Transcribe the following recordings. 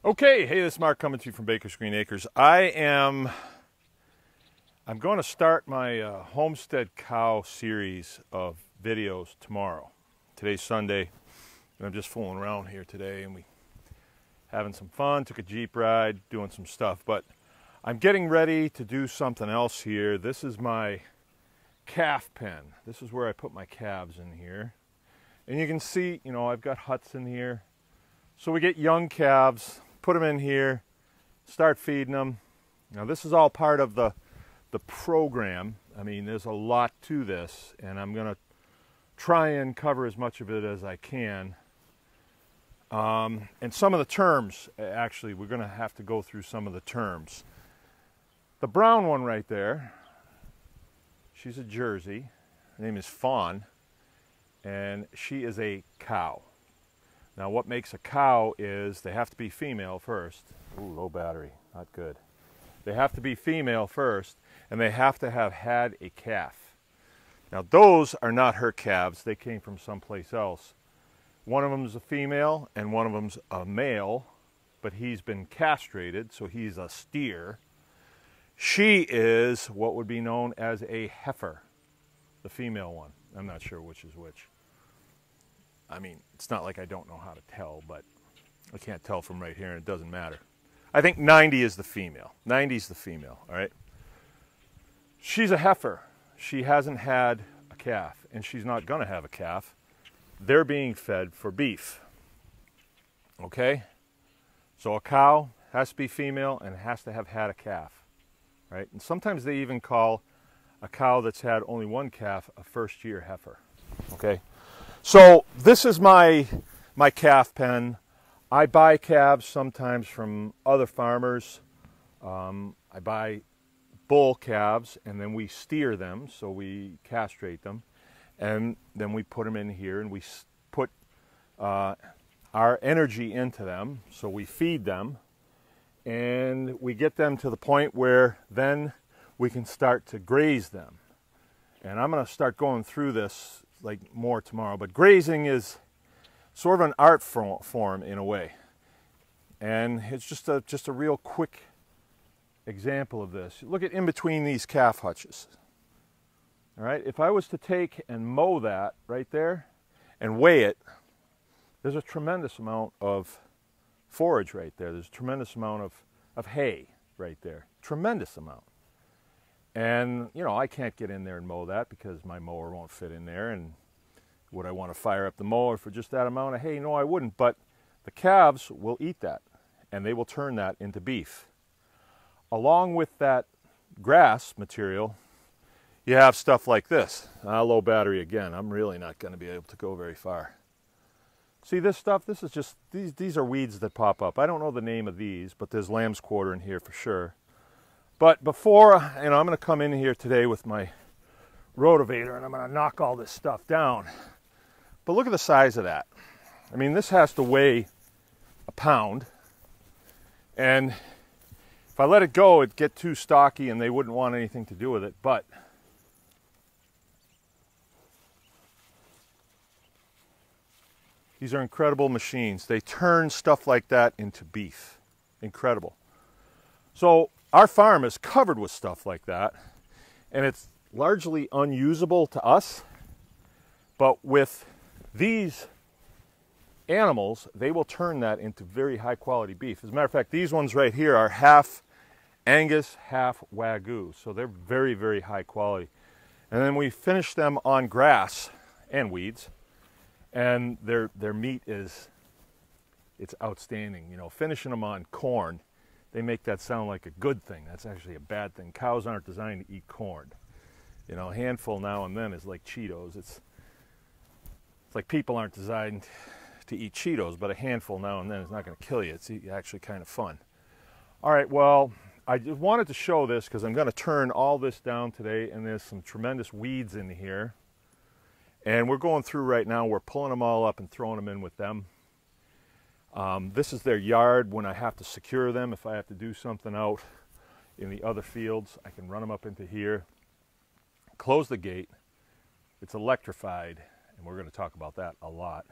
Okay, hey, this is Mark coming to you from Baker's Green Acres. I'm going to start my Homestead Cow Series of videos tomorrow. Today's Sunday, and I'm just fooling around here today, and we having some fun. Took a Jeep ride, doing some stuff, but I'm getting ready to do something else here. This is my calf pen. This is where I put my calves in here, and you can see, you know, I've got huts in here. So we get young calves, put them in here, start feeding them. Now this is all part of the program. I mean, there's a lot to this, and I'm going to try and cover as much of it as I can. And some of the terms, actually, we're going to have to go through some of the terms. The brown one right there, she's a Jersey. Her name is Fawn, and she is a cow. Now what makes a cow is they have to be female first. Ooh, low battery, not good. They have to be female first, and they have to have had a calf. Now those are not her calves, they came from someplace else. One of them is a female and one of them's a male, but he's been castrated, so he's a steer. She is what would be known as a heifer, the female one. I'm not sure which is which. I mean, it's not like I don't know how to tell, but I can't tell from right here, and it doesn't matter. I think 90 is the female. 90 is the female, all right? She's a heifer. She hasn't had a calf, and she's not going to have a calf. They're being fed for beef, okay? So a cow has to be female and has to have had a calf, right? And sometimes they even call a cow that's had only one calf a first-year heifer, okay? So this is my calf pen. I buy calves sometimes from other farmers. I buy bull calves, and then we steer them, so we castrate them, and then we put them in here, and we put our energy into them, so we feed them, and we get them to the point where then we can start to graze them. And I'm going to start going through this like more tomorrow, but grazing is sort of an art form in a way, and it's just a real quick example of this. Look at in between these calf hutches. All right, if I was to take and mow that right there and weigh it, there's a tremendous amount of forage right there. There's a tremendous amount of hay right there, tremendous amount. And, you know, I can't get in there and mow that because my mower won't fit in there. And would I want to fire up the mower for just that amount of hay? No, I wouldn't. But the calves will eat that, and they will turn that into beef. Along with that grass material, you have stuff like this. Low battery again. I'm really not going to be able to go very far. See this stuff? This is just, these are weeds that pop up. I don't know the name of these, but there's lamb's quarter in here for sure. But before, you know, I'm going to come in here today with my rotavator and I'm going to knock all this stuff down. But look at the size of that. I mean, this has to weigh a pound. And if I let it go, it'd get too stocky and they wouldn't want anything to do with it. But these are incredible machines. They turn stuff like that into beef. Incredible. So our farm is covered with stuff like that, and it's largely unusable to us, but with these animals, they will turn that into very high quality beef. As a matter of fact, these ones right here are half Angus, half Wagyu, so they're very, very high quality. And then we finish them on grass and weeds, and their meat it's outstanding. You know, finishing them on corn, they make that sound like a good thing. That's actually a bad thing. Cows aren't designed to eat corn. You know, a handful now and then is like Cheetos. It's like people aren't designed to eat Cheetos, but a handful now and then is not going to kill you. It's actually kind of fun. All right, well, I just wanted to show this because I'm going to turn all this down today, and there's some tremendous weeds in here. And we're going through right now. We're pulling them all up and throwing them in with them. This is their yard when I have to secure them. If I have to do something out in the other fields, I can run them up into here, close the gate. It's electrified, and we're going to talk about that a lot.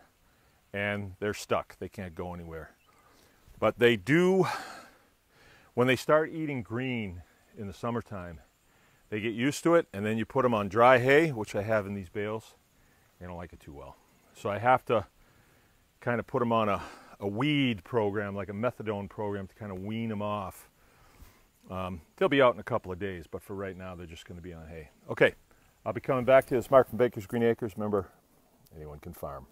And they're stuck. They can't go anywhere. But they do, when they start eating green in the summertime, they get used to it, and then you put them on dry hay, which I have in these bales. They don't like it too well. So I have to kind of put them on a weed program, like a methadone program, to kind of wean them off. They'll be out in a couple of days, but for right now, they're just going to be on hay. Okay, I'll be coming back to this. Mark from Baker's Green Acres. Remember, anyone can farm.